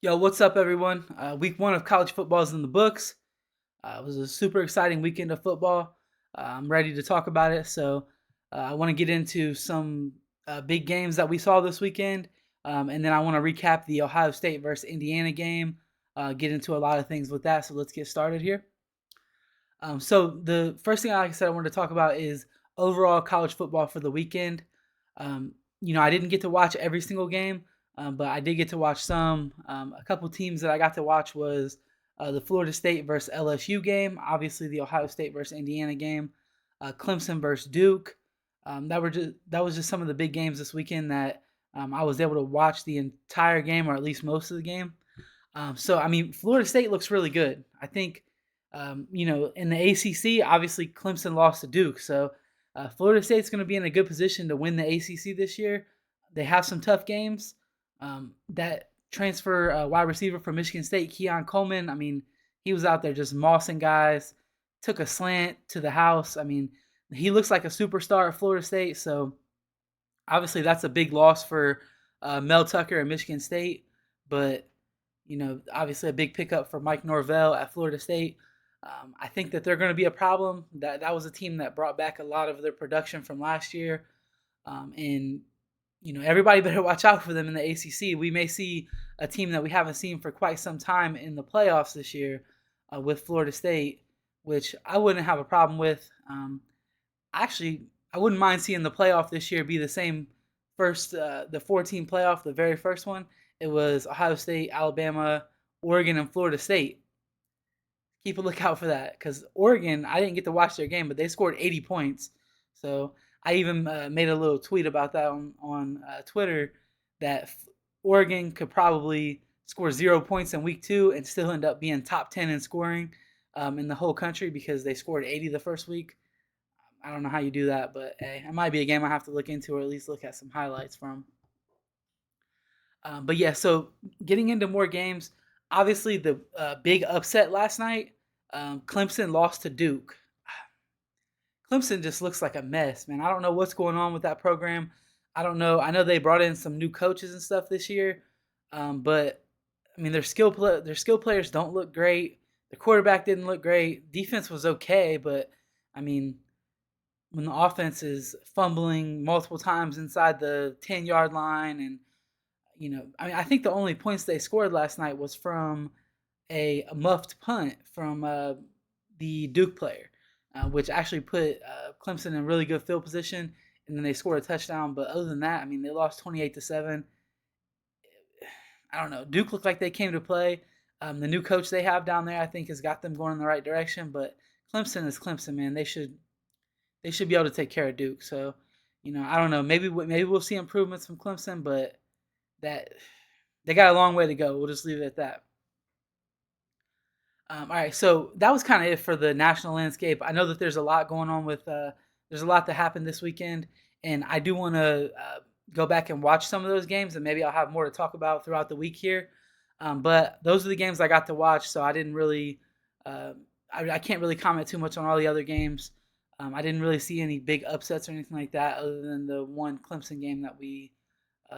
Yo, what's up, everyone? Week one of college football is in the books. It was a super exciting weekend of football. I'm ready to talk about it. I want to get into some big games that we saw this weekend, and then I want to recap the Ohio State versus Indiana game. Get into a lot of things with that. So let's get started here. So the first thing, like I said, I wanted to talk about is overall college football for the weekend. Um, I didn't get to watch every single game, but I did get to watch some. A couple teams that I got to watch was the Florida State versus LSU game, obviously the Ohio State versus Indiana game, Clemson versus Duke. That was just some of the big games this weekend that I was able to watch the entire game, or at least most of the game. Florida State looks really good. I think, in the ACC, obviously Clemson lost to Duke, so Florida State's going to be in a good position to win the ACC this year. They have some tough games. That transfer wide receiver from Michigan State, Keon Coleman, he was out there just mossing guys, took a slant to the house. He looks like a superstar at Florida State, so obviously that's a big loss for Mel Tucker at Michigan State, but obviously a big pickup for Mike Norvell at Florida State. I think that they're going to be a problem. That was a team that brought back a lot of their production from last year, and everybody better watch out for them in the ACC. We may see a team that we haven't seen for quite some time in the playoffs this year with Florida State, which I wouldn't have a problem with. Actually, I wouldn't mind seeing the playoff this year be the same the 14 playoff, the very first one. It was Ohio State, Alabama, Oregon, and Florida State. Keep a lookout for that because Oregon, I didn't get to watch their game, but they scored 80 points. So I even made a little tweet about that on Twitter that Oregon could probably score 0 points in week two and still end up being top 10 in scoring in the whole country because they scored 80 the first week. I don't know how you do that, but hey, it might be a game I have to look into or at least look at some highlights from. But yeah, so getting into more games, obviously the big upset last night, Clemson lost to Duke. Clemson just looks like a mess, man. I don't know what's going on with that program. I don't know. I know they brought in some new coaches and stuff this year, but their skill players don't look great. The quarterback didn't look great. Defense was okay, but I mean, when the offense is fumbling multiple times inside the 10-yard line and I think the only points they scored last night was from a muffed punt from the Duke player, which actually put Clemson in really good field position, and then they scored a touchdown. But other than that, they lost 28-7. I don't know. Duke looked like they came to play. The new coach they have down there, I think, has got them going in the right direction. But Clemson is Clemson, man. They should be able to take care of Duke. So, I don't know. Maybe we'll see improvements from Clemson, but that they got a long way to go. We'll just leave it at that. All right, so that was kind of it for the national landscape. I know that there's a lot going on with there's a lot that happened this weekend, and I do want to go back and watch some of those games, and maybe I'll have more to talk about throughout the week here. But those are the games I got to watch, so I didn't really, I can't really comment too much on all the other games. I didn't really see any big upsets or anything like that, other than the one Clemson game that we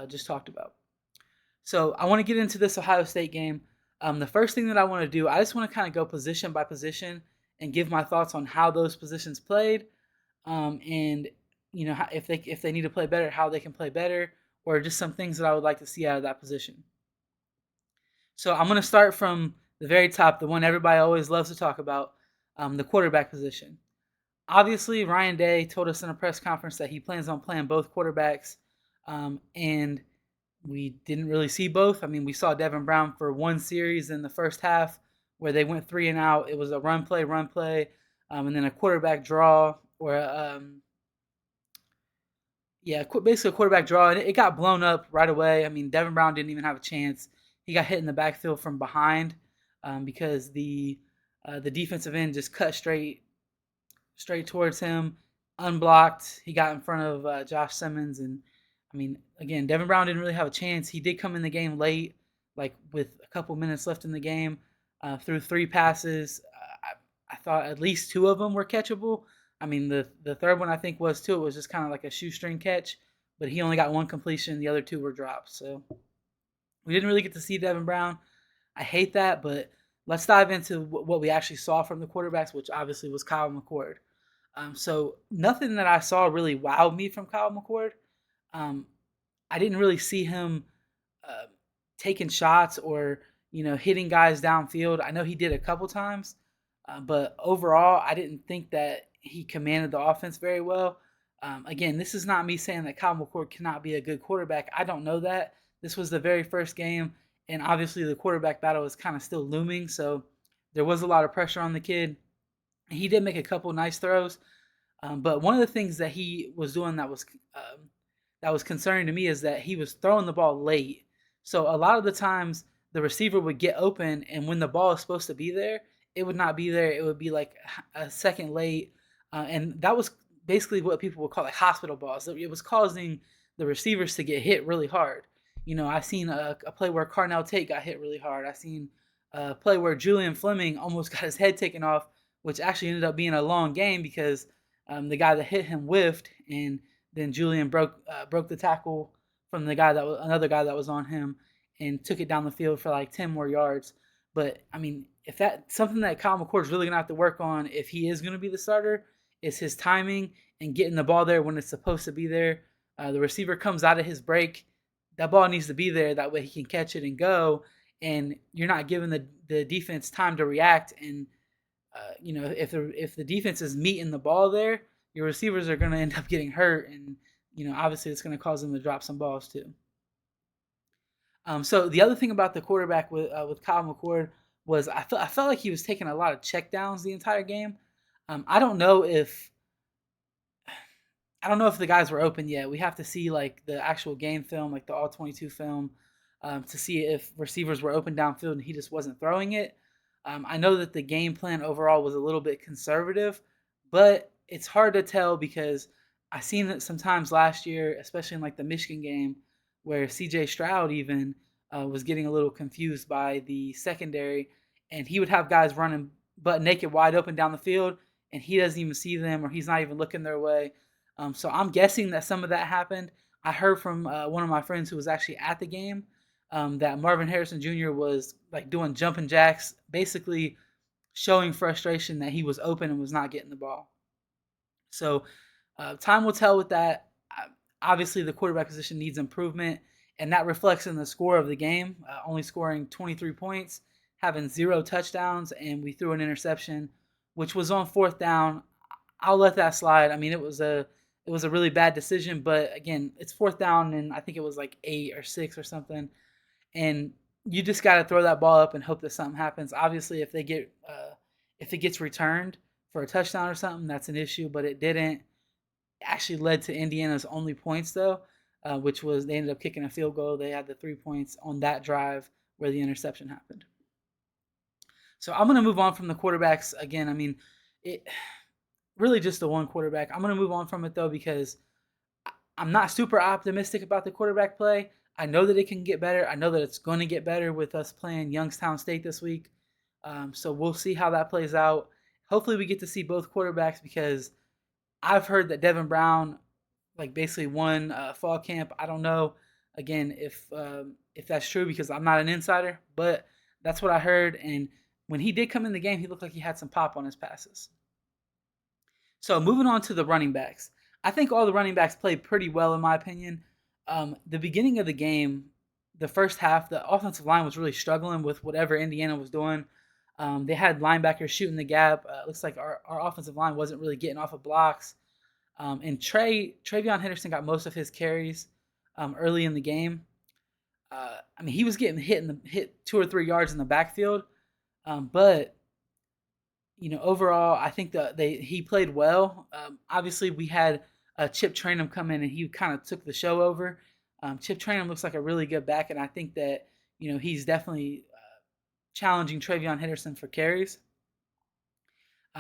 just talked about. So I want to get into this Ohio State game. The first thing that I want to do, I just want to kind of go position by position and give my thoughts on how those positions played, and if they need to play better, how they can play better, or just some things that I would like to see out of that position. So I'm going to start from the very top, the one everybody always loves to talk about, the quarterback position. Obviously, Ryan Day told us in a press conference that he plans on playing both quarterbacks, and we didn't really see both. We saw Devin Brown for one series in the first half where they went 3 and out. It was a run play, and then a quarterback draw, or basically a quarterback draw, and it got blown up right away. Devin Brown didn't even have a chance. He got hit in the backfield from behind because the defensive end just cut straight towards him, unblocked. He got in front of Josh Simmons, and again, Devin Brown didn't really have a chance. He did come in the game late, like with a couple minutes left in the game, threw 3 passes. I thought at least 2 of them were catchable. The third one I think was too. It was just kind of like a shoestring catch, but he only got one completion. The other 2 were drops. So we didn't really get to see Devin Brown. I hate that, but let's dive into what we actually saw from the quarterbacks, which obviously was Kyle McCord. So nothing that I saw really wowed me from Kyle McCord. Um, I didn't really see him uh, taking shots or hitting guys downfield. I know he did a couple times, but overall, I didn't think that he commanded the offense very well. Again, this is not me saying that Kyle McCord cannot be a good quarterback. I don't know that. This was the very first game, and obviously the quarterback battle is kind of still looming. So there was a lot of pressure on the kid. He did make a couple nice throws, but one of the things that he was doing that was concerning to me is that he was throwing the ball late. So a lot of the times the receiver would get open, and when the ball is supposed to be there, it would not be there. It would be like a second late, and that was basically what people would call like hospital balls. It was causing the receivers to get hit really hard. I seen a play where Carnell Tate got hit really hard. I seen a play where Julian Fleming almost got his head taken off, which actually ended up being a long game because the guy that hit him whiffed, and then Julian broke the tackle from the guy that was another guy that was on him and took it down the field for like 10 more yards. But I mean, if that's something that Kyle McCord's really gonna have to work on if he is gonna be the starter, is his timing and getting the ball there when it's supposed to be there. The receiver comes out of his break, that ball needs to be there. That way he can catch it and go. And you're not giving the defense time to react. And if the defense is meeting the ball there, your receivers are going to end up getting hurt, and obviously it's going to cause them to drop some balls too. So the other thing about the quarterback with Kyle McCord was I felt like he was taking a lot of checkdowns the entire game. I don't know if the guys were open yet. We have to see like the actual game film, like the all 22 film, to see if receivers were open downfield and he just wasn't throwing it. I know that the game plan overall was a little bit conservative, but it's hard to tell because I seen it sometimes last year, especially in like the Michigan game, where C.J. Stroud even was getting a little confused by the secondary, and he would have guys running butt naked, wide open down the field, and he doesn't even see them or he's not even looking their way. So I'm guessing that some of that happened. I heard from one of my friends who was actually at the game that Marvin Harrison Jr. was like doing jumping jacks, basically showing frustration that he was open and was not getting the ball. So time will tell with that. Obviously, the quarterback position needs improvement, and that reflects in the score of the game. Only scoring 23 points, having 0 touchdowns, and we threw an interception, which was on 4th down. I'll let that slide. I mean, it was a really bad decision, but again, it's 4th down, and I think it was like 8 or 6 or something, and you just got to throw that ball up and hope that something happens. Obviously, if it gets returned for a touchdown or something, that's an issue, but it didn't. It actually led to Indiana's only points though, which was they ended up kicking a field goal. They had the 3 points on that drive where the interception happened. So I'm gonna move on from the quarterbacks again. I mean, it really just the one quarterback. I'm gonna move on from it though because I'm not super optimistic about the quarterback play. I know that it can get better. I know that it's going to get better with us playing Youngstown State this week. So we'll see how that plays out. Hopefully, we get to see both quarterbacks because I've heard that Devin Brown, like, basically won fall camp. I don't know, again, if that's true because I'm not an insider, but that's what I heard. And when he did come in the game, he looked like he had some pop on his passes. So moving on to the running backs. I think all the running backs played pretty well in my opinion. The beginning of the game, the first half, the offensive line was really struggling with whatever Indiana was doing. They had linebackers shooting the gap. Looks like our offensive line wasn't really getting off of blocks. And Travion Henderson got most of his carries early in the game. I mean, he was getting hit 2 or 3 yards in the backfield, but overall, I think that he played well. Obviously, we had Chip Trainum come in and he kind of took the show over. Chip Trainum looks like a really good back, and I think that he's definitely challenging Travion Henderson for carries.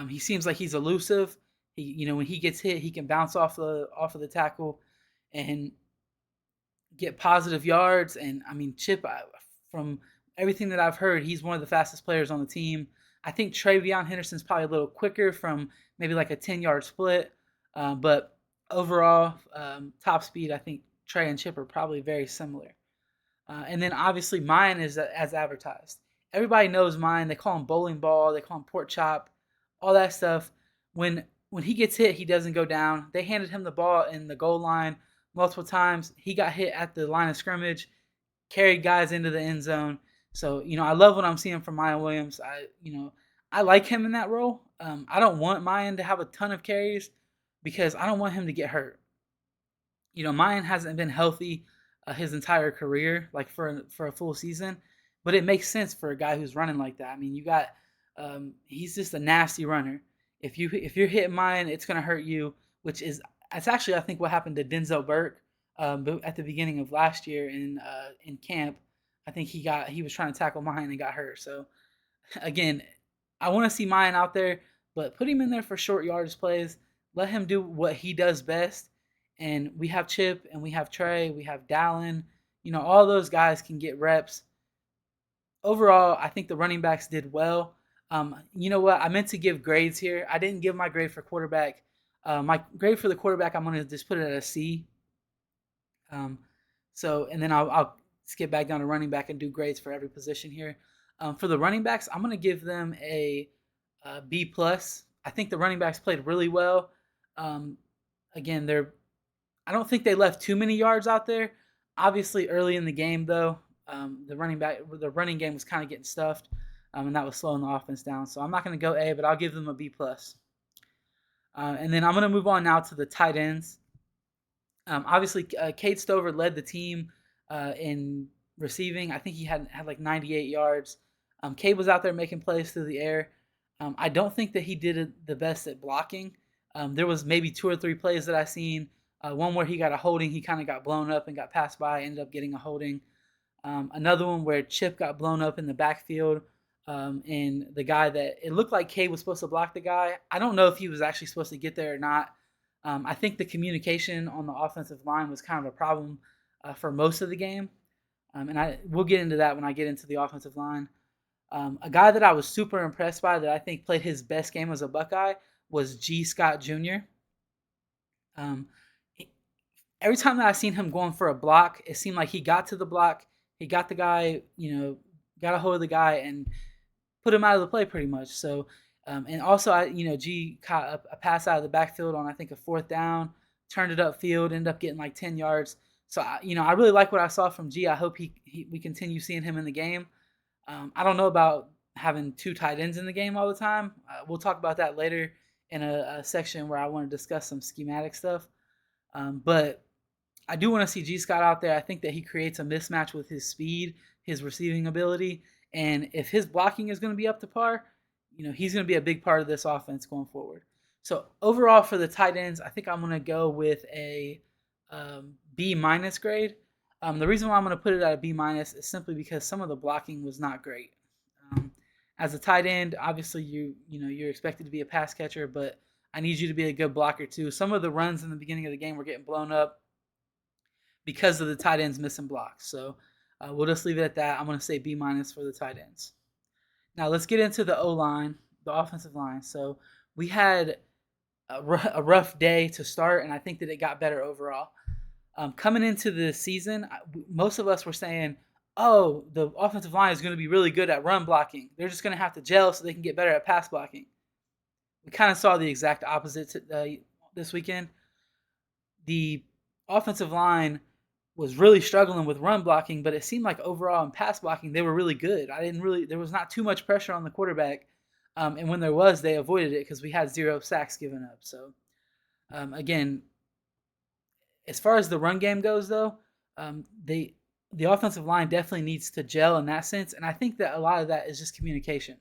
He seems like he's elusive. When he gets hit, he can bounce off of the tackle and get positive yards. And I mean, Chip, from everything that I've heard, he's one of the fastest players on the team. I think Travion Henderson's probably a little quicker from maybe like a 10-yard split. But overall, top speed, I think Trey and Chip are probably very similar. And then obviously mine is as advertised. everybody knows mine. They call him bowling ball. They call him pork chop, all that stuff. When he gets hit, he doesn't go down. They handed him the ball in the goal line multiple times. He got hit at the line of scrimmage, carried guys into the end zone. So I love what I'm seeing from Mayan Williams. I like him in that role. I don't want Mayan to have a ton of carries because I don't want him to get hurt. Mayan hasn't been healthy his entire career, like for a full season, but it makes sense for a guy who's running like that. I mean, you got he's just a nasty runner. If you're hitting Mayan, it's gonna hurt you, which is that's actually I think what happened to Denzel Burke at the beginning of last year in camp. I think he was trying to tackle Mayan and got hurt. So again, I want to see Mayan out there, but put him in there for short yardage plays. Let him do what he does best. And we have Chip and we have Trey, we have Dallin. All those guys can get reps. Overall, I think the running backs did well. You know what? I meant to give grades here. I didn't give my grade for quarterback. My grade for the quarterback, I'm going to just put it at a C. Um, and then I'll skip back down to running back and do grades for every position here. For the running backs, I'm going to give them a B plus. I think the running backs played really well. Again, I don't think they left too many yards out there. Obviously, early in the game though, the running game was kind of getting stuffed, and that was slowing the offense down. So I'm not going to go A, but I'll give them a B plus. And then I'm going to move on now to the tight ends. Obviously, Cade Stover led the team in receiving. I think he had like 98 yards. Cade was out there making plays through the air. I don't think that he did the best at blocking. There was maybe 2 or 3 plays that I seen. One where he got a holding. He kind of got blown up and got passed by. Ended up getting a holding. Another one where Chip got blown up in the backfield. And the guy that it looked like Cade was supposed to block the guy. I don't know if he was actually supposed to get there or not. I think the communication on the offensive line was kind of a problem for most of the game. And we'll get into that when I get into the offensive line. A guy that I was super impressed by that I think played his best game as a Buckeye was G. Scott Jr. Every time that I seen him going for a block, it seemed like he got to the block, he got the guy, got a hold of the guy and put him out of the play pretty much. So, and also G caught a pass out of the backfield on I think a 4th down, turned it upfield, ended up getting like 10 yards. So I really like what I saw from G. I hope we continue seeing him in the game. I don't know about having 2 tight ends in the game all the time. We'll talk about that later in a section where I want to discuss some schematic stuff. But I do want to see G. Scott out there. I think that he creates a mismatch with his speed, his receiving ability, and if his blocking is going to be up to par, he's going to be a big part of this offense going forward. So overall for the tight ends, I think I'm going to go with a B minus grade. The reason why I'm going to put it at a B minus is simply because some of the blocking was not great. As a tight end, obviously you're expected to be a pass catcher, but I need you to be a good blocker too. Some of the runs in the beginning of the game were getting blown up because of the tight ends missing blocks. So we'll just leave it at that. I'm going to say B minus for the tight ends. Now let's get into the O-line, the offensive line. So we had a rough day to start, and I think that it got better overall. Coming into the season, most of us were saying, oh, the offensive line is going to be really good at run blocking. They're just going to have to gel so they can get better at pass blocking. We kind of saw the exact opposite this weekend. The offensive line was really struggling with run blocking, but it seemed like overall in pass blocking, they were really good. There was not too much pressure on the quarterback. And when there was, they avoided it because we had 0 sacks given up. So, again, as far as the run game goes, though, the offensive line definitely needs to gel in that sense. And I think that a lot of that is just communication.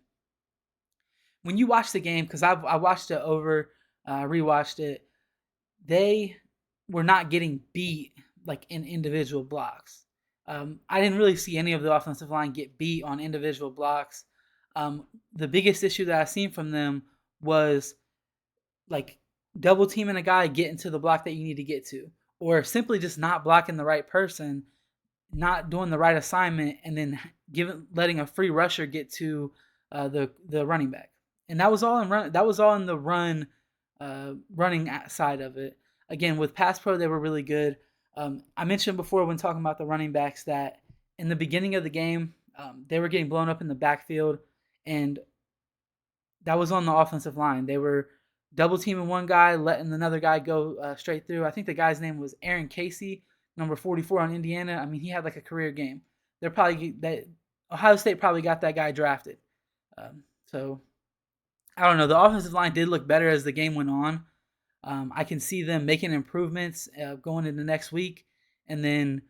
When you watch the game, because I watched it over, rewatched it, they were not getting beat like in individual blocks. I didn't really see any of the offensive line get beat on individual blocks. The biggest issue that I seen from them was like double teaming a guy, getting to the block that you need to get to, or simply just not blocking the right person, not doing the right assignment, and then letting a free rusher get to the running back. And that was all in run. That was all in the running side of it. Again, with pass pro, they were really good. I mentioned before when talking about the running backs that in the beginning of the game, They were getting blown up in the backfield, and that was on the offensive line. They were double teaming one guy, letting another guy go straight through. I think the guy's name was Aaron Casey, number 44 on Indiana. I mean, he had like a career game. They're probably that Ohio State probably got that guy drafted. So I don't know. The offensive line did look better as the game went on. I can see them making improvements going into next week, and then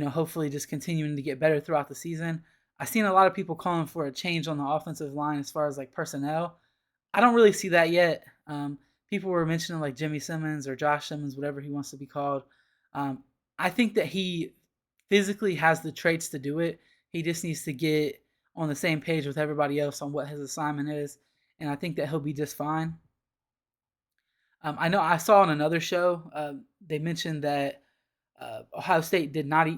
hopefully just continuing to get better throughout the season. I've seen a lot of people calling for a change on the offensive line as far as like personnel. I don't really see that yet. People were mentioning like Jimmy Simmons or Josh Simmons, whatever he wants to be called. Um, I think that he physically has the traits to do it. He just needs to get on the same page with everybody else on what his assignment is, and I think that he'll be just fine. I know I saw on another show they mentioned that Ohio State did not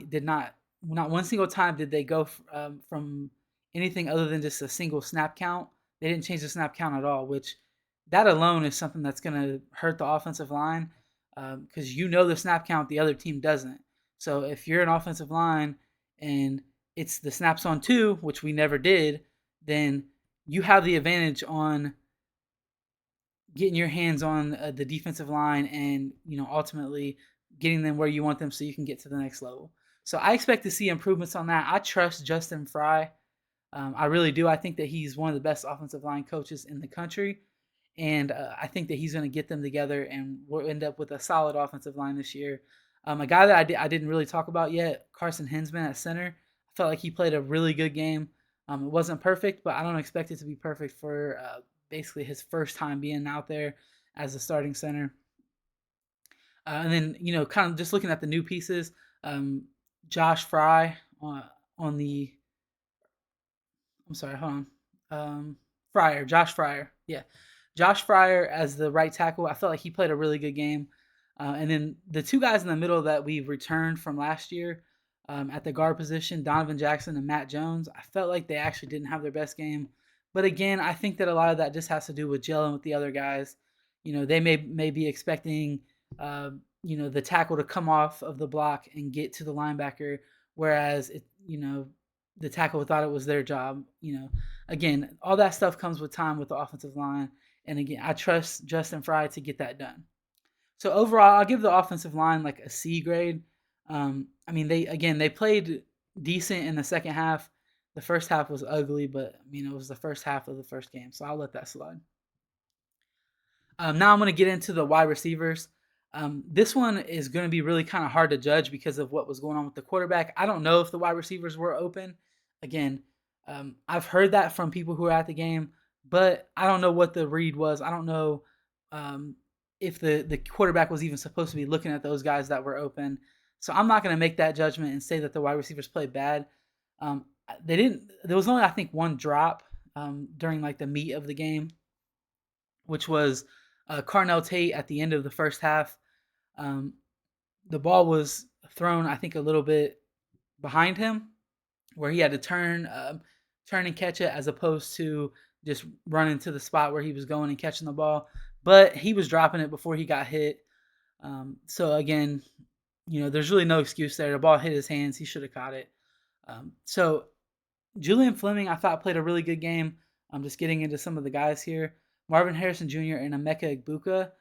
not one single time did they go from anything other than just a single snap count. They didn't change the snap count at all, which that alone is something that's going to hurt the offensive line because the snap count, the other team doesn't. So if you're an offensive line and it's the snaps on two, which we never did, then you have the advantage on getting your hands on the defensive line and ultimately getting them where you want them so you can get to the next level. So I expect to see improvements on that. I trust Justin Fry. I really do. I think that he's one of the best offensive line coaches in the country, and I think that he's going to get them together, and we'll end up with a solid offensive line this year. A guy that I didn't really talk about yet, Carson Hinsman at center. I felt like he played a really good game. It wasn't perfect, but I don't expect it to be perfect for basically his first time being out there as a starting center. And then kind of just looking at the new pieces, Josh Fry on the. I'm sorry, hold on. Josh Fryer, yeah, Josh Fryer as the right tackle. I felt like he played a really good game. And then the two guys in the middle that we returned from last year at the guard position, Donovan Jackson and Matt Jones, I felt like they actually didn't have their best game. But again, I think that a lot of that just has to do with gelling with the other guys. They may be expecting, the tackle to come off of the block and get to the linebacker, whereas the tackle thought it was their job. Again, all that stuff comes with time with the offensive line. And again, I trust Justin Fry to get that done. So overall, I'll give the offensive line like a C grade. I mean, they played decent in the second half. The first half was ugly, but it was the first half of the first game, so I'll let that slide. Now I'm going to get into the wide receivers. This one is going to be really kind of hard to judge because of what was going on with the quarterback. I don't know if the wide receivers were open. Again, I've heard that from people who are at the game, but I don't know what the read was. I don't know if the quarterback was even supposed to be looking at those guys that were open. So I'm not going to make that judgment and say that the wide receivers played bad. They didn't. There was only I think one drop during like the meat of the game, which was Carnell Tate at the end of the first half. Um, the ball was thrown, I think, a little bit behind him, where he had to turn and catch it, as opposed to just running to the spot where he was going and catching the ball. But he was dropping it before he got hit. So again, there's really no excuse there. The ball hit his hands; he should have caught it. So Julian Fleming, I thought, played a really good game. I'm just getting into some of the guys here. Marvin Harrison Jr. and Emeka Egbuka,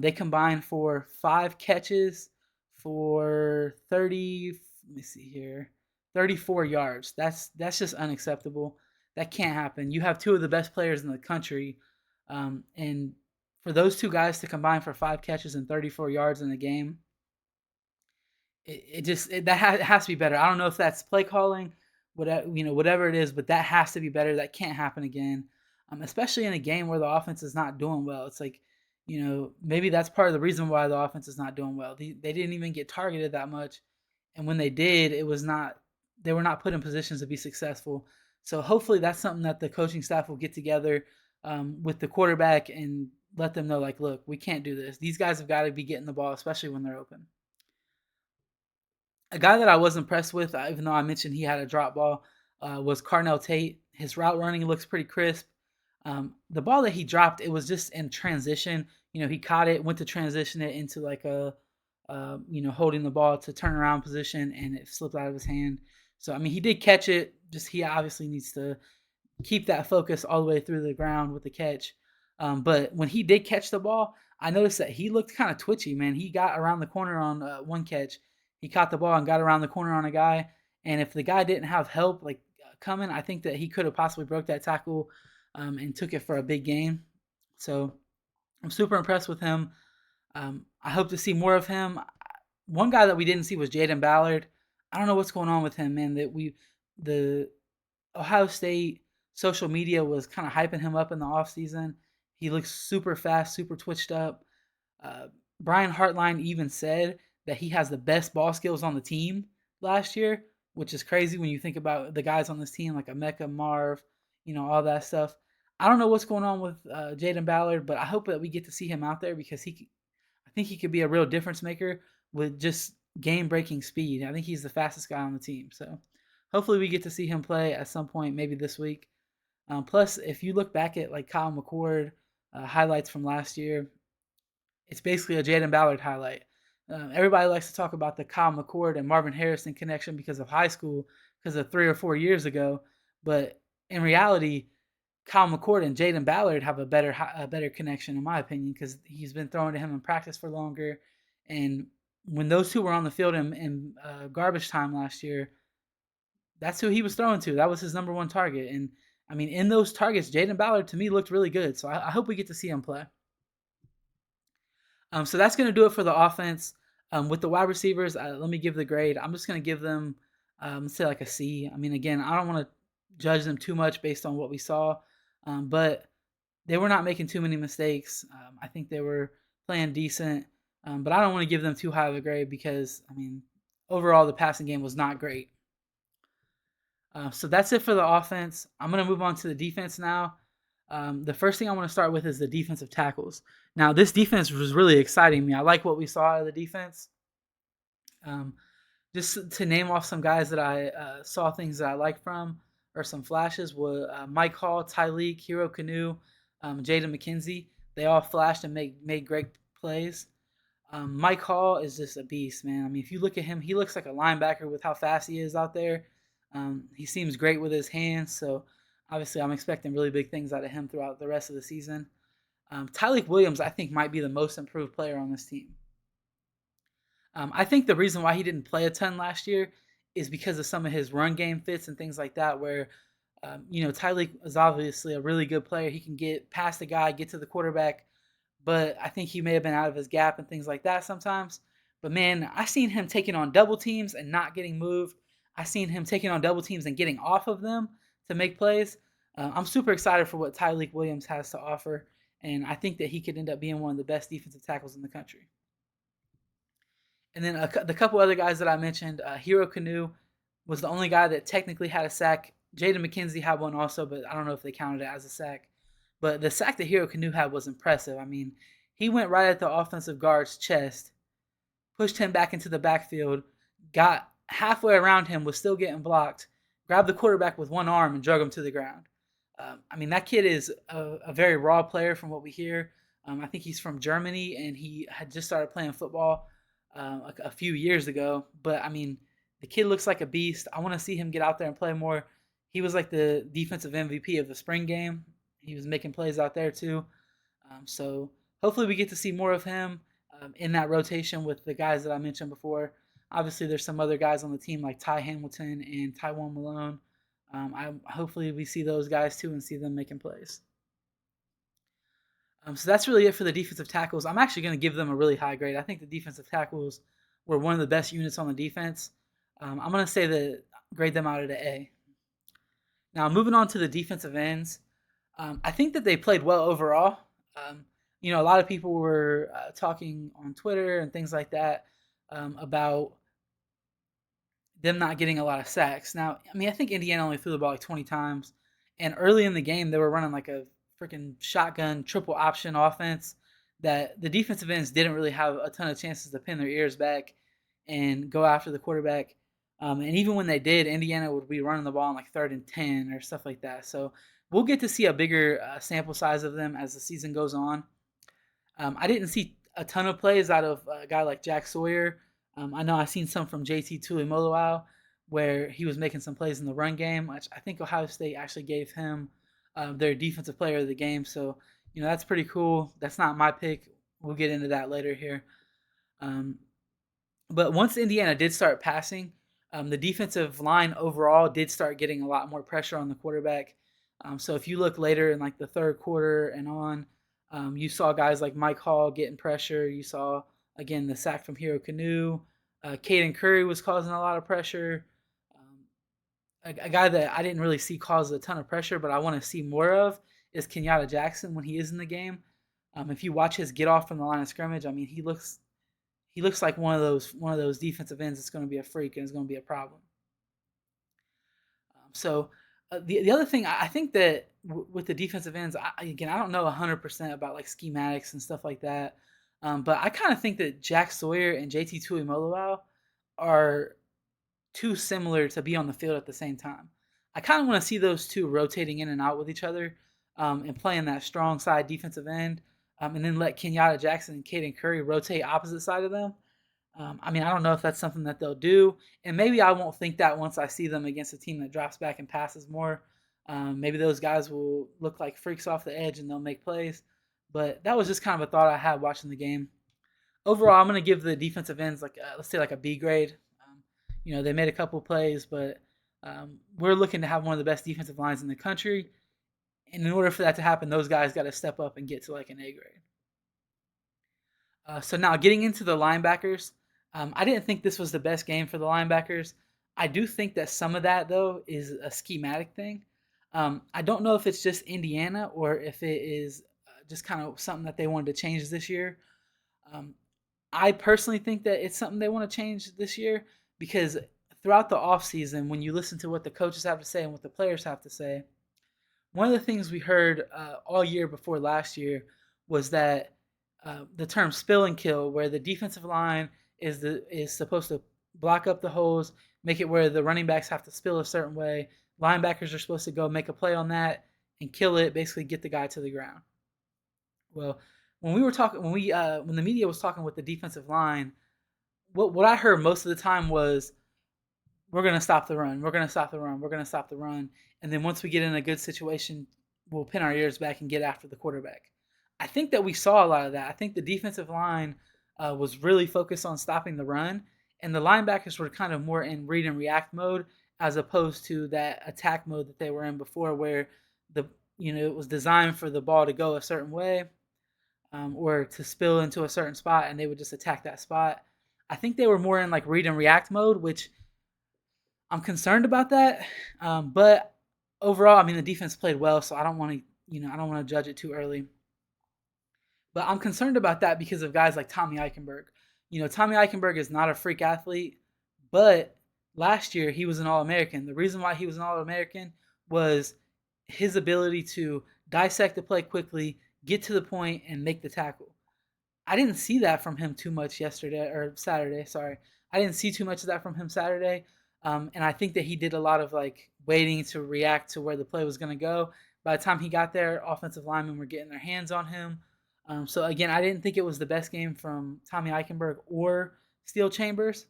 they combined for 5 catches for 30. Let me see here, 34 yards. That's just unacceptable. That can't happen. You have two of the best players in the country, and for those two guys to combine for 5 catches and 34 yards in a game, it has to be better. I don't know if that's play calling, whatever it is, but that has to be better. That can't happen again, especially in a game where the offense is not doing well. It's like, maybe that's part of the reason why the offense is not doing well. They didn't even get targeted that much, and when they did, they were not put in positions to be successful. So hopefully that's something that the coaching staff will get together with the quarterback and let them know, like, look, we can't do this. These guys have got to be getting the ball, especially when they're open. A guy that I was impressed with, even though I mentioned he had a drop ball, was Carnell Tate. His route running looks pretty crisp. The ball that he dropped, it was just in transition. He caught it, went to transition it into like a, holding the ball to turn around position, and it slipped out of his hand. So I mean, he did catch it. Just he obviously needs to keep that focus all the way through the ground with the catch. But when he did catch the ball, I noticed that he looked kind of twitchy, man. He got around the corner on one catch. He caught the ball and got around the corner on a guy. And if the guy didn't have help like coming, I think that he could have possibly broke that tackle and took it for a big gain. So I'm super impressed with him. I hope to see more of him. One guy that we didn't see was Jaden Ballard. I don't know what's going on with him, man. The Ohio State social media was kind of hyping him up in the offseason. He looks super fast, super twitched up. Uh, Brian Hartline even said that he has the best ball skills on the team last year, which is crazy when you think about the guys on this team like Emeka, Marv, all that stuff. I don't know what's going on with Jaden Ballard, but I hope that we get to see him out there because I think he could be a real difference maker with just game breaking speed. I think he's the fastest guy on the team. So hopefully we get to see him play at some point, maybe this week. Plus, if you look back at like Kyle McCord highlights from last year, it's basically a Jaden Ballard highlight. Everybody likes to talk about the Kyle McCord and Marvin Harrison connection because of high school, because of 3 or 4 years ago. But in reality, Kyle McCord and Jaden Ballard have a better connection, in my opinion, because he's been throwing to him in practice for longer. And when those two were on the field in garbage time last year, that's who he was throwing to. That was his number one target. And I mean, in those targets, Jaden Ballard to me looked really good. So I hope we get to see him play. So that's going to do it for the offense. With the wide receivers, let me give the grade. I'm just going to give them, let's say like a C. I mean, again, I don't want to judge them too much based on what we saw, but they were not making too many mistakes. I think they were playing decent, but I don't want to give them too high of a grade because, I mean, overall the passing game was not great. So that's it for the offense. I'm going to move on to the defense now. The first thing I want to start with is the defensive tackles. Now, this defense was really exciting me. I like what we saw out of the defense. Um, just to name off some guys that I saw things that I like from, or some flashes, were Mike Hall, Tyleek, Hero Canoe, Jaden McKenzie. They all flashed and made great plays. Mike Hall is just a beast, man. I mean, if you look at him, he looks like a linebacker with how fast he is out there. He seems great with his hands, so obviously I'm expecting really big things out of him throughout the rest of the season. Tyleek Williams, I think, might be the most improved player on this team. I think the reason why he didn't play a ton last year is because of some of his run game fits and things like that, where, Tyleek is obviously a really good player. He can get past the guy, get to the quarterback, but I think he may have been out of his gap and things like that sometimes. But man, I seen him taking on double teams and not getting moved. I seen him taking on double teams and getting off of them to make plays. I'm super excited for what Tyleek Williams has to offer, and I think that he could end up being one of the best defensive tackles in the country. And then the couple other guys that I mentioned, Hero Canoe was the only guy that technically had a sack. Jaden McKenzie had one also, but I don't know if they counted it as a sack. But the sack that Hero Canoe had was impressive. I mean, he went right at the offensive guard's chest, pushed him back into the backfield, got halfway around him, was still getting blocked, grabbed the quarterback with one arm and drug him to the ground. I mean, that kid is a very raw player from what we hear. I think he's from Germany and he had just started playing football a few years ago. But I mean, the kid looks like a beast. I want to see him get out there and play more. He was like the defensive MVP of the spring game. He was making plays out there too. So hopefully we get to see more of him in that rotation with the guys that I mentioned before. Obviously, there's some other guys on the team like Ty Hamilton and Tywone Malone. I hopefully we see those guys too and see them making plays. So that's really it for the defensive tackles. I'm actually going to give them a really high grade. I think the defensive tackles were one of the best units on the defense. I'm going to say that grade them out at an A. Now moving on to the defensive ends, I think that they played well overall. A lot of people were talking on Twitter and things like that about them not getting a lot of sacks. Now, I mean, I think Indiana only threw the ball like 20 times, and early in the game they were running like a freaking shotgun triple option offense that the defensive ends didn't really have a ton of chances to pin their ears back and go after the quarterback. And even when they did, Indiana would be running the ball on like 3rd and 10 or stuff like that. So we'll get to see a bigger sample size of them as the season goes on. I didn't see a ton of plays out of a guy like Jack Sawyer. I know I've seen some from JT Tuimoloau, where he was making some plays in the run game, which I think Ohio State actually gave him their defensive player of the game. So, that's pretty cool. That's not my pick. We'll get into that later here. Um, but once Indiana did start passing, the defensive line overall did start getting a lot more pressure on the quarterback. So if you look later in like the third quarter and on, you saw guys like Mike Hall getting pressure. You saw again the sack from Hero Canoe. Caden Curry was causing a lot of pressure. A guy that I didn't really see cause a ton of pressure, but I want to see more of is Kenyatta Jackson when he is in the game. If you watch his get off from the line of scrimmage, I mean he looks like one of those defensive ends that's going to be a freak and is going to be a problem. The other thing I think that with the defensive ends, I don't know 100% about like schematics and stuff like that, but I kind of think that Jack Sawyer and JT Tuimoloau are too similar to be on the field at the same time. I kind of want to see those two rotating in and out with each other, and playing that strong side defensive end, and then let Kenyatta Jackson and Caden Curry rotate opposite side of them. I mean, I don't know if that's something that they'll do, and maybe I won't think that once I see them against a team that drops back and passes more. Maybe those guys will look like freaks off the edge and they'll make plays. But that was just kind of a thought I had watching the game. Overall, I'm going to give the defensive ends like let's say like a B grade. They made a couple plays, but we're looking to have one of the best defensive lines in the country. And in order for that to happen, those guys got to step up and get to like an A grade. So now getting into the linebackers, I didn't think this was the best game for the linebackers. I do think that some of that though is a schematic thing. I don't know if it's just Indiana or if it is just kind of something that they wanted to change this year. Um, I personally think that it's something they want to change this year because throughout the offseason, when you listen to what the coaches have to say and what the players have to say, one of the things we heard all year before last year was that the term spill and kill, where the defensive line is supposed to block up the holes, make it where the running backs have to spill a certain way. Linebackers are supposed to go make a play on that and kill it, basically get the guy to the ground. Well, when the media was talking with the defensive line, what I heard most of the time was we're gonna stop the run, we're gonna stop the run, we're gonna stop the run, and then once we get in a good situation, we'll pin our ears back and get after the quarterback. I think that we saw a lot of that. I think the defensive line was really focused on stopping the run, and the linebackers were kind of more in read and react mode as opposed to that attack mode that they were in before, where the it was designed for the ball to go a certain way, or to spill into a certain spot, and they would just attack that spot. I think they were more in like read and react mode, which I'm concerned about that. But overall, I mean, the defense played well, so I don't want to I don't want to judge it too early. But I'm concerned about that because of guys like Tommy Eichenberg. Tommy Eichenberg is not a freak athlete, but last year he was an All-American. The reason why he was an All-American was his ability to dissect the play quickly, get to the point, and make the tackle. I didn't see that from him too much Saturday. Sorry, I didn't see too much of that from him Saturday, and I think that he did a lot of like waiting to react to where the play was going to go. By the time he got there, offensive linemen were getting their hands on him. So again, I didn't think it was the best game from Tommy Eichenberg or Steel Chambers.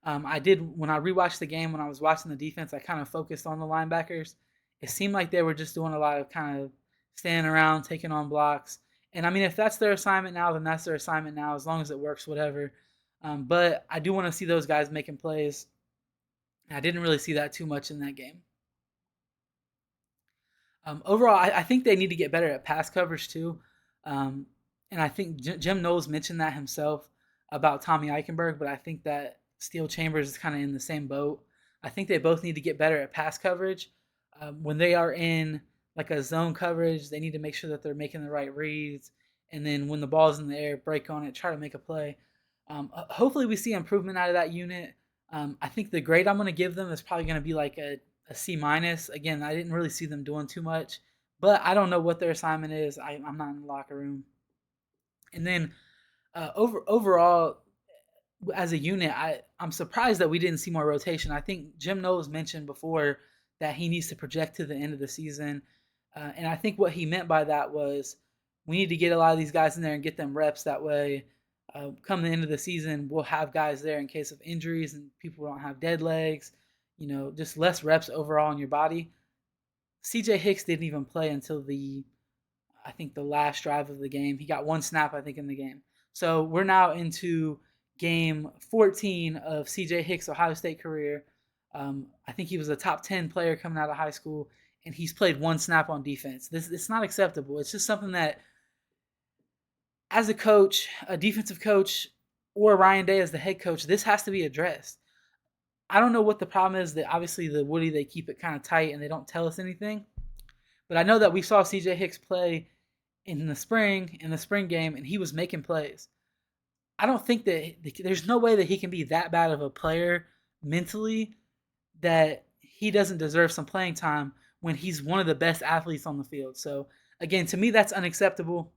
I did when I rewatched the game when I was watching the defense. I kind of focused on the linebackers. It seemed like they were just doing a lot of kind of standing around, taking on blocks. And I mean, if that's their assignment now, then that's their assignment now. As long as it works, whatever. But I do want to see those guys making plays. I didn't really see that too much in that game. Overall, I think they need to get better at pass coverage too. Um, and I think Jim Knowles mentioned that himself about Tommy Eichenberg, but I think that Steel Chambers is kind of in the same boat. I think they both need to get better at pass coverage. When they are in like a zone coverage, they need to make sure that they're making the right reads. And then when the ball's in the air, break on it, try to make a play. Hopefully, we see improvement out of that unit. I think the grade I'm going to give them is probably going to be like a C minus. Again, I didn't really see them doing too much, but I don't know what their assignment is. I'm not in the locker room. And then overall, as a unit, I'm surprised that we didn't see more rotation. I think Jim Knowles mentioned before that he needs to project to the end of the season. And I think what he meant by that was we need to get a lot of these guys in there and get them reps. That way, come the end of the season, we'll have guys there in case of injuries and people don't have dead legs. just less reps overall in your body. CJ Hicks didn't even play until I think the last drive of the game. He got one snap, I think, in the game. So we're now into game 14 of CJ Hicks' Ohio State career. I think he was a top 10 player coming out of high school, and he's played one snap on defense. It's not acceptable. It's just something that, as a coach, a defensive coach, or Ryan Day as the head coach, this has to be addressed. I don't know what the problem is. That obviously the Woody, they keep it kind of tight and they don't tell us anything. But I know that we saw CJ Hicks play in the spring game, and he was making plays. I don't think that there's no way that he can be that bad of a player mentally that he doesn't deserve some playing time when he's one of the best athletes on the field. So again, to me, that's unacceptable.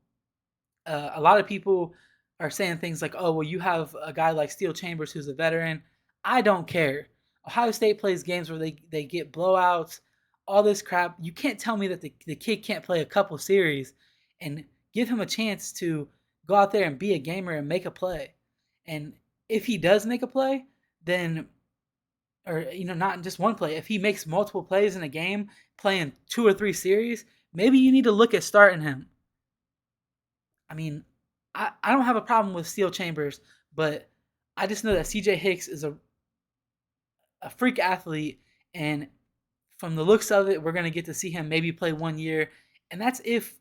A lot of people are saying things like, "Oh, well, you have a guy like Steel Chambers who's a veteran." I don't care. Ohio State plays games where they get blowouts, all this crap. You can't tell me that the kid can't play a couple series and give him a chance to go out there and be a gamer and make a play. And if he does make a play, then, or not just one play, if he makes multiple plays in a game, playing 2 or 3 series, maybe you need to look at starting him. I mean, I don't have a problem with Steel Chambers, but I just know that CJ Hicks is a freak athlete, and from the looks of it, we're gonna get to see him maybe play 1 year, and that's if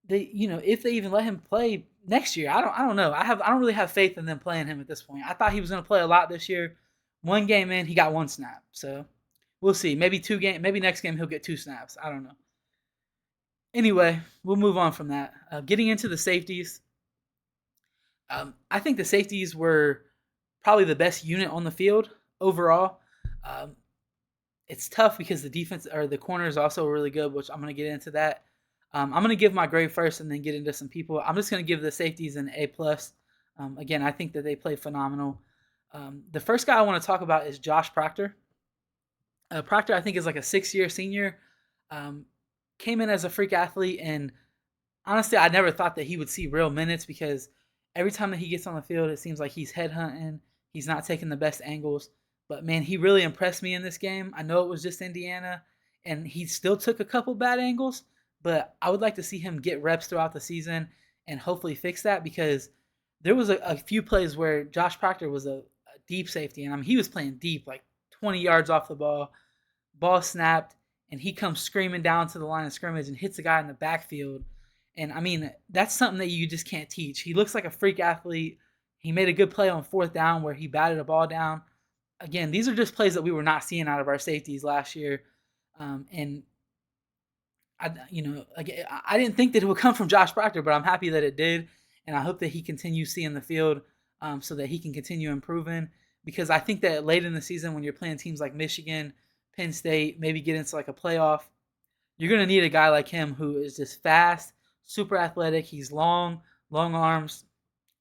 if they even let him play next year. I don't know. I don't really have faith in them playing him at this point. I thought he was gonna play a lot this year. One game in, he got one snap. So we'll see. Maybe maybe next game he'll get 2 snaps. I don't know. Anyway, we'll move on from that. Getting into the safeties, I think the safeties were probably the best unit on the field overall. Um, it's tough because the defense or the corner is also really good, which I'm going to get into that. I'm going to give my grade first and then get into some people. I'm just going to give the safeties an A plus. Again, I think that they play phenomenal. The first guy I want to talk about is Josh Proctor. Proctor, I think, is like a 6-year senior. Came in as a freak athlete, and honestly, I never thought that he would see real minutes because every time that he gets on the field, it seems like he's headhunting. He's not taking the best angles. But man, he really impressed me in this game. I know it was just Indiana, and he still took a couple bad angles, but I would like to see him get reps throughout the season and hopefully fix that because there was a few plays where Josh Proctor was a deep safety, and I mean he was playing deep, like 20 yards off the ball snapped, and he comes screaming down to the line of scrimmage and hits a guy in the backfield. And I mean, that's something that you just can't teach. He looks like a freak athlete. He made a good play on 4th down where he batted a ball down. Again, these are just plays that we were not seeing out of our safeties last year. And I didn't think that it would come from Josh Proctor, but I'm happy that it did. And I hope that he continues seeing the field so that he can continue improving. Because I think that late in the season, when you're playing teams like Michigan, Penn State, maybe get into like a playoff, you're going to need a guy like him who is just fast, super athletic. He's long arms.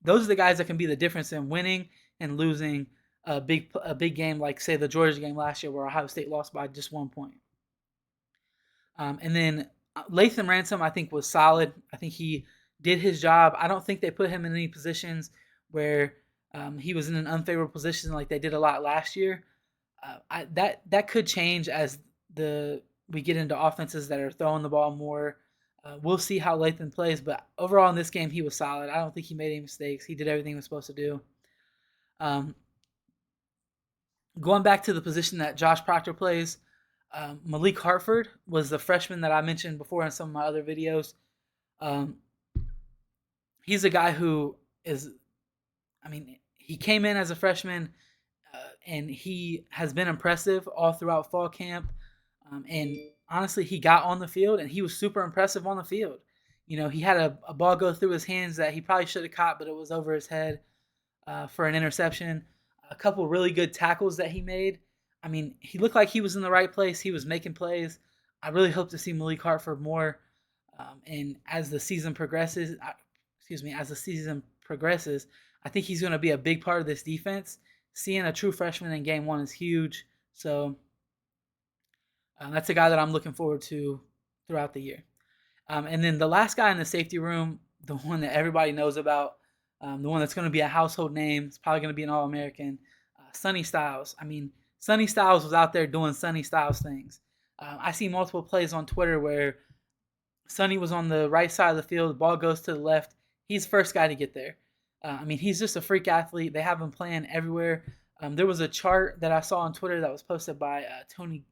Those are the guys that can be the difference in winning and losing a big game, like say the Georgia game last year where Ohio State lost by just 1 point. And then Lathan Ransom, I think, was solid. I think he did his job. I don't think they put him in any positions where he was in an unfavorable position like they did a lot last year. That could change as we get into offenses that are throwing the ball more. We'll see how Lathan plays, but overall in this game he was solid. I don't think he made any mistakes. He did everything he was supposed to do. Going back to the position that Josh Proctor plays, Malik Hartford was the freshman that I mentioned before in some of my other videos. He's a guy who he came in as a freshman and he has been impressive all throughout fall camp. And honestly, he got on the field and he was super impressive on the field. He had a ball go through his hands that he probably should have caught, but it was over his head for an interception. A couple really good tackles that he made. I mean, he looked like he was in the right place. He was making plays. I really hope to see Malik Hartford more. And as the season progresses, I think he's going to be a big part of this defense. Seeing a true freshman in game 1 is huge. So that's a guy that I'm looking forward to throughout the year. And then the last guy in the safety room, the one that everybody knows about, the one that's going to be a household name, it's probably going to be an All-American, Sonny Styles. I mean, Sonny Styles was out there doing Sonny Styles things. I see multiple plays on Twitter where Sonny was on the right side of the field, the ball goes to the left. He's the first guy to get there. I mean, he's just a freak athlete. They have him playing everywhere. There was a chart that I saw on Twitter that was posted by Tony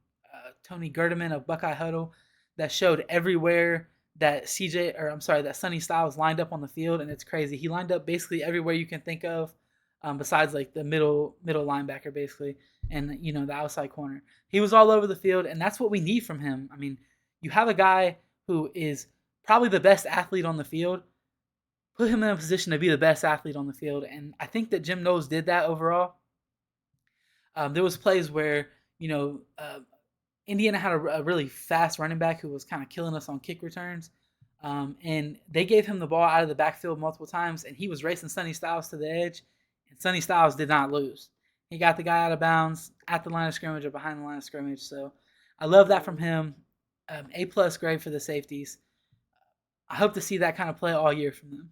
Gerdeman of Buckeye Huddle that showed everywhere that Sonny Styles lined up on the field, and it's crazy. He lined up basically everywhere you can think of, besides like the middle linebacker basically, and the outside corner. He was all over the field, and that's what we need from him. I mean, you have a guy who is probably the best athlete on the field. Put him in a position to be the best athlete on the field, and I think that Jim Knowles did that overall. There was plays where Indiana had a really fast running back who was kind of killing us on kick returns. And they gave him the ball out of the backfield multiple times, and he was racing Sonny Styles to the edge, and Sonny Styles did not lose. He got the guy out of bounds at the line of scrimmage or behind the line of scrimmage. So I love that from him. A+ grade for the safeties. I hope to see that kind of play all year from them.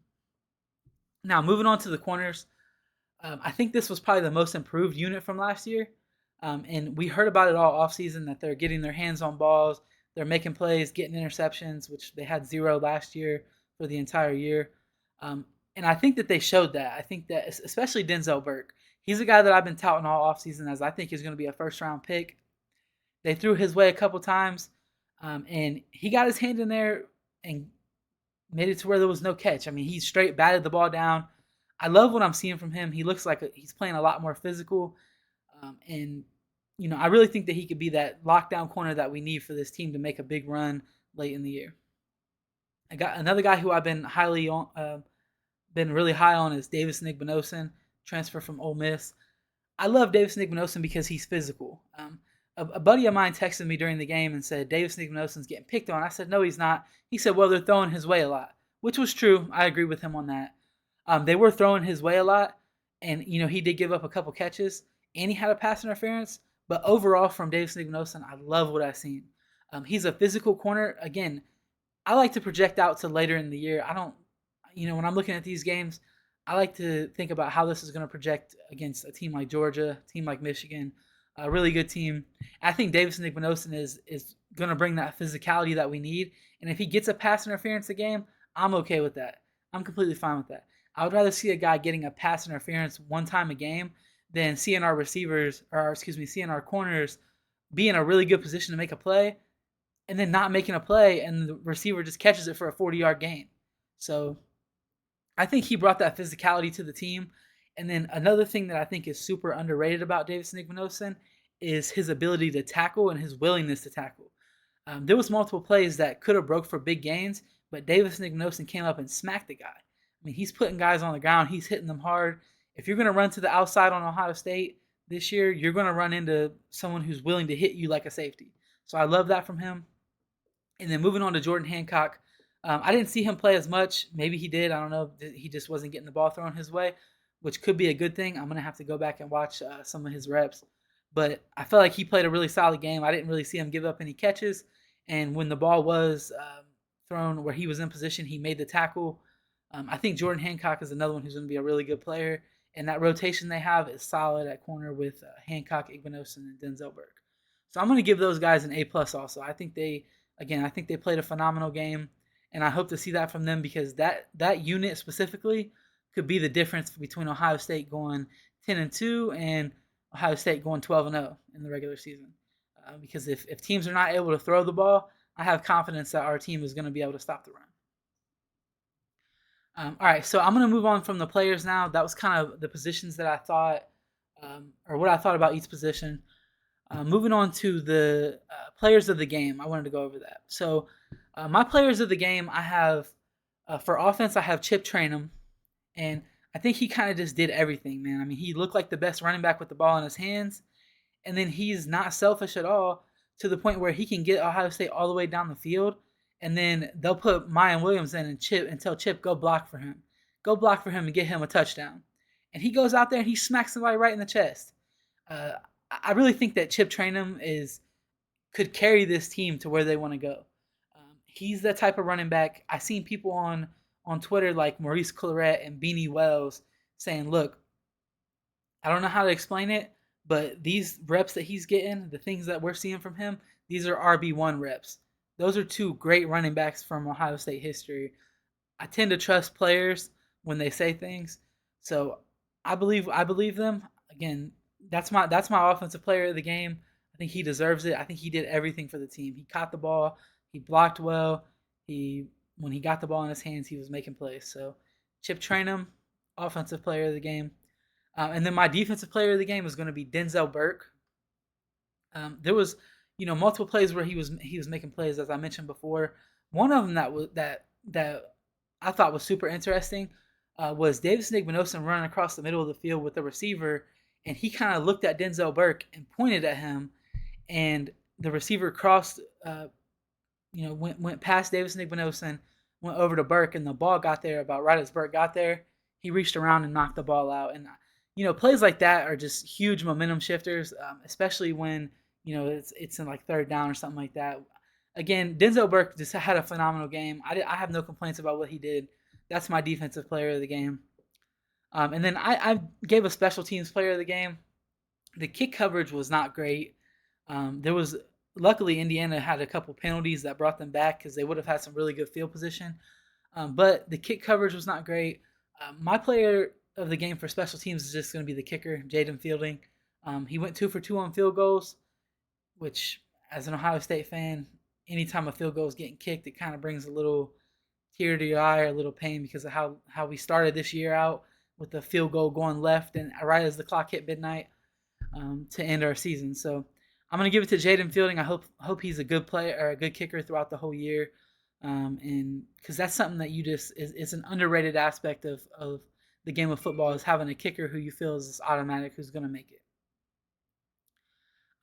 Now, moving on to the corners. I think this was probably the most improved unit from last year. And we heard about it all offseason that they're getting their hands on balls. They're making plays, getting interceptions, which they had 0 last year for the entire year. And I think that they showed that. I think that especially Denzel Burke. He's a guy that I've been touting all offseason as I think is going to be a first-round pick. They threw his way a couple times, and he got his hand in there and made it to where there was no catch. I mean, he straight batted the ball down. I love what I'm seeing from him. He looks like he's playing a lot more physical. And I really think that he could be that lockdown corner that we need for this team to make a big run late in the year. I got another guy who I've been really high on is Davis Igbinosun, transfer from Ole Miss. I love Davis Igbinosun because he's physical. A buddy of mine texted me during the game and said Davis Igbinosun's getting picked on. I said no, he's not. He said, well, they're throwing his way a lot, which was true. I agree with him on that. They were throwing his way a lot, and he did give up a couple catches, and he had a pass interference. But overall, from Davis Igbinosun, I love what I've seen. He's a physical corner. Again, I like to project out to later in the year. I don't, when I'm looking at these games, I like to think about how this is going to project against a team like Georgia, a team like Michigan, a really good team. I think Davis Igbinosun is going to bring that physicality that we need. And if he gets a pass interference a game, I'm okay with that. I'm completely fine with that. I would rather see a guy getting a pass interference one time a game than seeing our corners be in a really good position to make a play and then not making a play and the receiver just catches it for a 40-yard gain. So I think he brought that physicality to the team. And then another thing that I think is super underrated about Davis Igbinosun is his ability to tackle and his willingness to tackle. There was multiple plays that could have broke for big gains, but Davis Igbinosun came up and smacked the guy. I mean, he's putting guys on the ground. He's hitting them hard. If you're going to run to the outside on Ohio State this year, you're going to run into someone who's willing to hit you like a safety. So I love that from him. And then moving on to Jordan Hancock. I didn't see him play as much. Maybe he did. I don't know. He just wasn't getting the ball thrown his way, which could be a good thing. I'm going to have to go back and watch some of his reps. But I felt like he played a really solid game. I didn't really see him give up any catches. And when the ball was thrown where he was in position, he made the tackle. I think Jordan Hancock is another one who's going to be a really good player. And that rotation they have is solid at corner with Hancock, Igbinosun, and Denzel Burke. So I'm going to give those guys an A+ also. I think they played a phenomenal game. And I hope to see that from them because that unit specifically could be the difference between Ohio State going 10-2 and Ohio State going 12-0 in the regular season. Because if teams are not able to throw the ball, I have confidence that our team is going to be able to stop the run. All right, so I'm going to move on from the players now. That was kind of the positions that I thought, or what I thought about each position. Moving on to the players of the game, I wanted to go over that. So my players of the game, I have, for offense, I have Chip Trayanum. And I think he kind of just did everything, man. I mean, he looked like the best running back with the ball in his hands. And then he's not selfish at all to the point where he can get Ohio State all the way down the field. And then they'll put Mayan Williams in and tell Chip, go block for him. Go block for him and get him a touchdown. And he goes out there and he smacks somebody right in the chest. I really think that Chip Trayanum could carry this team to where they want to go. He's that type of running back. I've seen people on Twitter like Maurice Clarett and Beanie Wells saying, look, I don't know how to explain it, But these reps that he's getting, the things that we're seeing from him, these are RB1 reps. Those are two great running backs from Ohio State history. I tend to trust players when they say things, so I believe them. Again, that's my offensive player of the game. I think he deserves it. I think he did everything for the team. He caught the ball, he blocked well. He When he got the ball in his hands, he was making plays. So Chip Trainum, offensive player of the game. And then my defensive player of the game is going to be Denzel Burke. There was, multiple plays where he was making plays as I mentioned before. One of them that I thought was super interesting was Davis Igbinosun running across the middle of the field with the receiver, and he kind of looked at Denzel Burke and pointed at him, and the receiver crossed, went past Davis Igbinosun, went over to Burke, and the ball got there about right as Burke got there. He reached around and knocked the ball out, and plays like that are just huge momentum shifters, especially when it's in like third down or something like that. Again, Denzel Burke just had a phenomenal game. I have no complaints about what he did. That's my defensive player of the game. And then I gave a special teams player of the game. The kick coverage was not great. There was Luckily Indiana had a couple penalties that brought them back because they would have had some really good field position. But the kick coverage was not great. My player of the game for special teams is just going to be the kicker, Jaden Fielding. He went 2 for 2 on field goals, which, as an Ohio State fan, anytime a field goal is getting kicked, it kind of brings a little tear to your eye or a little pain because of how we started this year out with the field goal going left and right as the clock hit midnight to end our season. So I'm going to give it to Jaden Fielding. I hope he's a good player or a good kicker throughout the whole year, and because that's something that is an underrated aspect of the game of football is having a kicker who you feel is automatic who's going to make it.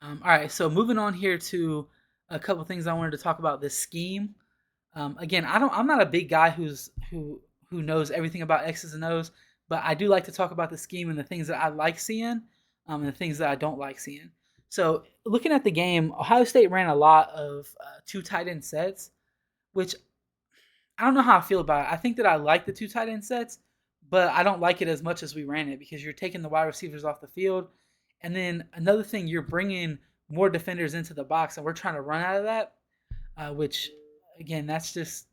All right, so moving on here to a couple things I wanted to talk about this scheme. Again, I'm not a big guy who knows everything about X's and O's, but I do like to talk about the scheme and the things that I like seeing, and the things that I don't like seeing. So looking at the game, Ohio State ran a lot of 2 tight end sets, which I don't know how I feel about it. I think that I like the 2 tight end sets, but I don't like it as much as we ran it because you're taking the wide receivers off the field. And then another thing, you're bringing more defenders into the box, and we're trying to run out of that, which, again, that's just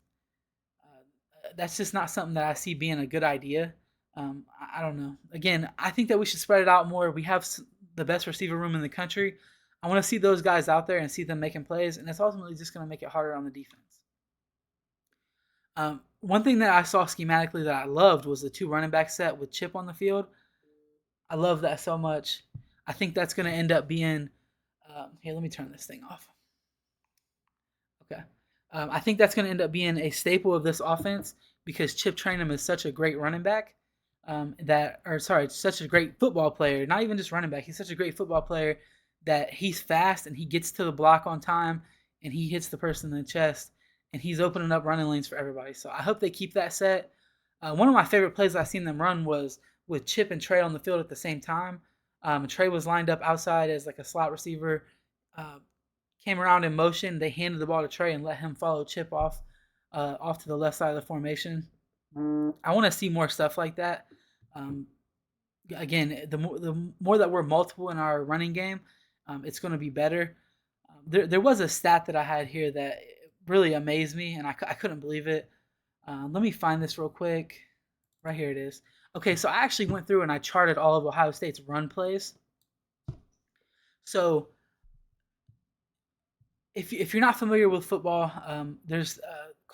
not something that I see being a good idea. I don't know. Again, I think that we should spread it out more. We have the best receiver room in the country. I want to see those guys out there and see them making plays, and it's ultimately just going to make it harder on the defense. One thing that I saw schematically that I loved was the 2 running back set with Chip on the field. I love that so much. I think that's going to end up being here, let me turn this thing off. Okay. I think that's going to end up being a staple of this offense because Chip Trainum is such a great running back such a great football player. Not even just running back. He's such a great football player that he's fast and he gets to the block on time and he hits the person in the chest and he's opening up running lanes for everybody. So I hope they keep that set. One of my favorite plays I've seen them run was with Chip and Trey on the field at the same time. Trey was lined up outside as like a slot receiver, came around in motion. They handed the ball to Trey and let him follow Chip off to the left side of the formation. I want to see more stuff like that. Again, the more that we're multiple in our running game, it's going to be better. There was a stat that I had here that really amazed me, and I couldn't believe it. Let me find this real quick. Right here it is. Okay, so I actually went through and I charted all of Ohio State's run plays. So if you're not familiar with football, there's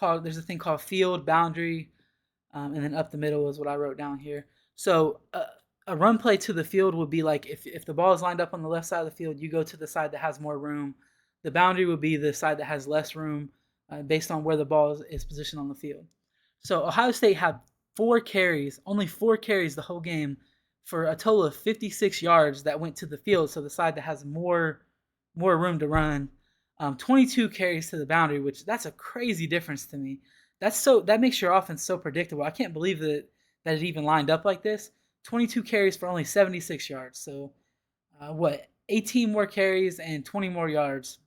a thing called field boundary, and then up the middle is what I wrote down here. So a run play to the field would be like if the ball is lined up on the left side of the field, you go to the side that has more room. The boundary would be the side that has less room based on where the ball is positioned on the field. So Ohio State had only 4 carries the whole game for a total of 56 yards that went to the field, so the side that has more room to run. 22 carries to the boundary, which that's a crazy difference to me. That makes your offense so predictable. I can't believe that it even lined up like this. 22 carries for only 76 yards. So 18 more carries and 20 more yards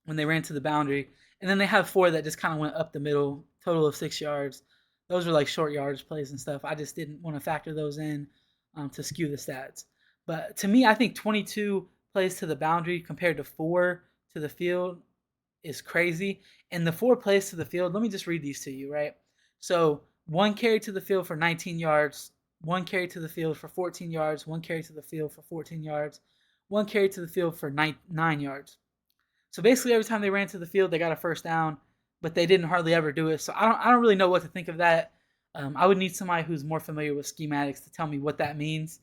when they ran to the boundary. And then they have 4 that just kind of went up the middle, total of 6 yards. Those are like short yardage plays and stuff. I just didn't want to factor those in to skew the stats. But to me, I think 22 plays to the boundary compared to 4 to the field is crazy. And the 4 plays to the field, let me just read these to you, right? So, one carry to the field for 19 yards, one carry to the field for 14 yards, one carry to the field for 14 yards, one carry to the field for 9 yards. So basically, every time they ran to the field, they got a first down, but they didn't hardly ever do it. So I don't really know what to think of that. I would need somebody who's more familiar with schematics to tell me what that means.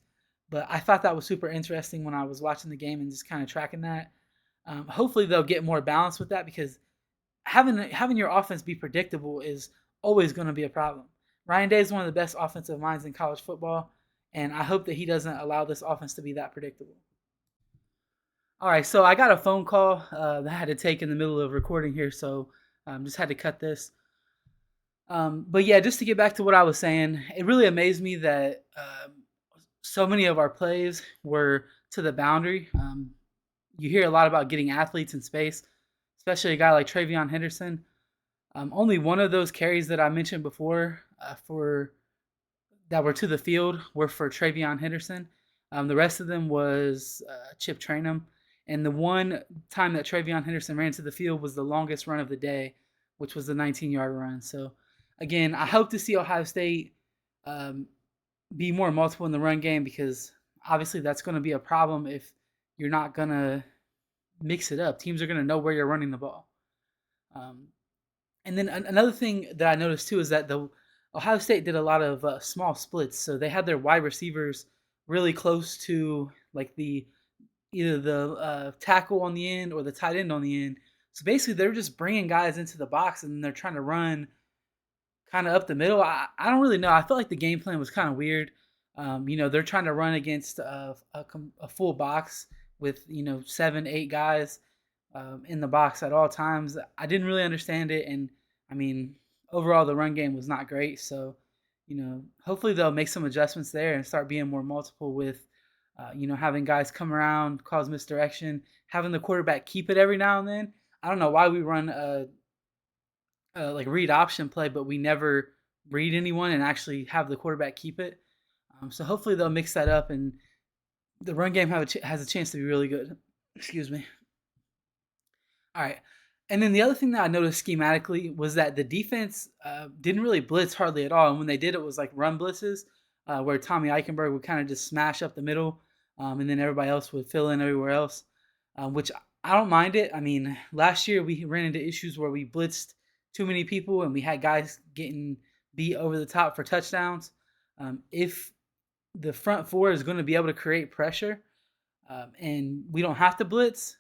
But I thought that was super interesting when I was watching the game and just kind of tracking that. Hopefully, they'll get more balance with that because having your offense be predictable is always going to be a problem. Ryan Day is one of the best offensive minds in college football, and I hope that he doesn't allow this offense to be that predictable. All right, so I got a phone call that I had to take in the middle of recording here, so just had to cut this. But yeah, just to get back to what I was saying, it really amazed me that so many of our plays were to the boundary. You hear a lot about getting athletes in space, especially a guy like Travion Henderson. Only one of those carries that I mentioned before for that were to the field were for Travion Henderson. The rest of them was Chip Trainum. And the one time that Travion Henderson ran to the field was the longest run of the day, which was the 19-yard run. So, again, I hope to see Ohio State um, be more multiple in the run game because obviously that's going to be a problem if you're not going to mix it up. Teams are going to know where you're running the ball. Um, and then another thing that I noticed too is that the Ohio State did a lot of small splits, so they had their wide receivers really close to like the either the tackle on the end or the tight end on the end. So basically, they're just bringing guys into the box and they're trying to run kind of up the middle. I don't really know. I felt like the game plan was kind of weird. They're trying to run against a full box with 7, 8 guys in the box at all times. I didn't really understand it, and I mean, overall the run game was not great. So, hopefully they'll make some adjustments there and start being more multiple with, having guys come around, cause misdirection, having the quarterback keep it every now and then. I don't know why we run a like read option play, but we never read anyone and actually have the quarterback keep it. So hopefully they'll mix that up and the run game has a chance to be really good. Excuse me. All right. And then the other thing that I noticed schematically was that the defense didn't really blitz hardly at all. And when they did, it was like run blitzes where Tommy Eichenberg would kind of just smash up the middle and then everybody else would fill in everywhere else, which I don't mind it. I mean, last year we ran into issues where we blitzed too many people and we had guys getting beat over the top for touchdowns. If the front four is going to be able to create pressure and we don't have to blitz,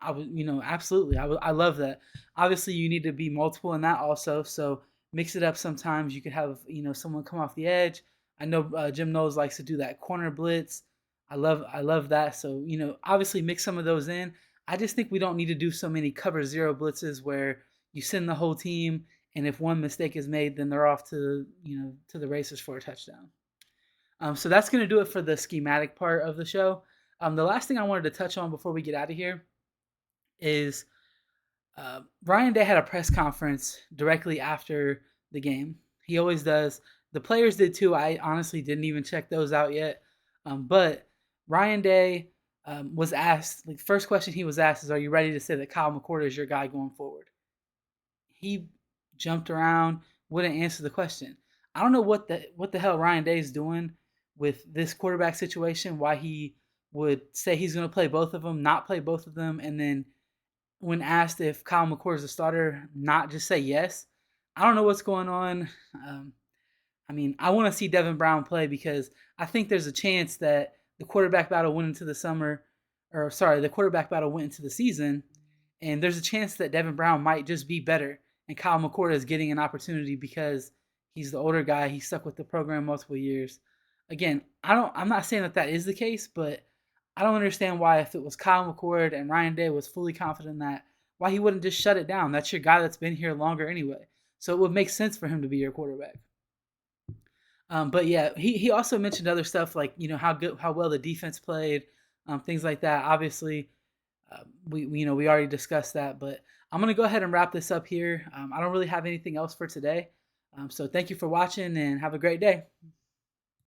I would, absolutely. I love that. Obviously, you need to be multiple in that also. So mix it up sometimes. You could have, someone come off the edge. I know Jim Knowles likes to do that corner blitz. I love that. So, obviously mix some of those in. I just think we don't need to do so many cover zero blitzes where you send the whole team and if one mistake is made, then they're off to the races for a touchdown. So that's going to do it for the schematic part of the show. The last thing I wanted to touch on before we get out of here is Ryan Day had a press conference directly after the game. He always does. The players did too. I honestly didn't even check those out yet. But Ryan Day was asked, like, the first question he was asked is, "Are you ready to say that Kyle McCord is your guy going forward?" He jumped around, wouldn't answer the question. I don't know what the hell Ryan Day is doing with this quarterback situation. Why he would say he's going to play both of them, not play both of them, and then when asked if Kyle McCord is a starter, not just say yes. I don't know what's going on. I mean, I want to see Devin Brown play because I think there's a chance that the quarterback battle went into the summer, or sorry, the quarterback battle went into the season, and there's a chance that Devin Brown might just be better, and Kyle McCord is getting an opportunity because he's the older guy. He stuck with the program multiple years. Again, I'm not saying that is the case, but I don't understand why if it was Kyle McCord and Ryan Day was fully confident in that, why he wouldn't just shut it down. That's your guy that's been here longer anyway. So it would make sense for him to be your quarterback. But yeah, he also mentioned other stuff like how well the defense played, things like that. Obviously, we already discussed that, but I'm gonna go ahead and wrap this up here. I don't really have anything else for today. So thank you for watching and have a great day.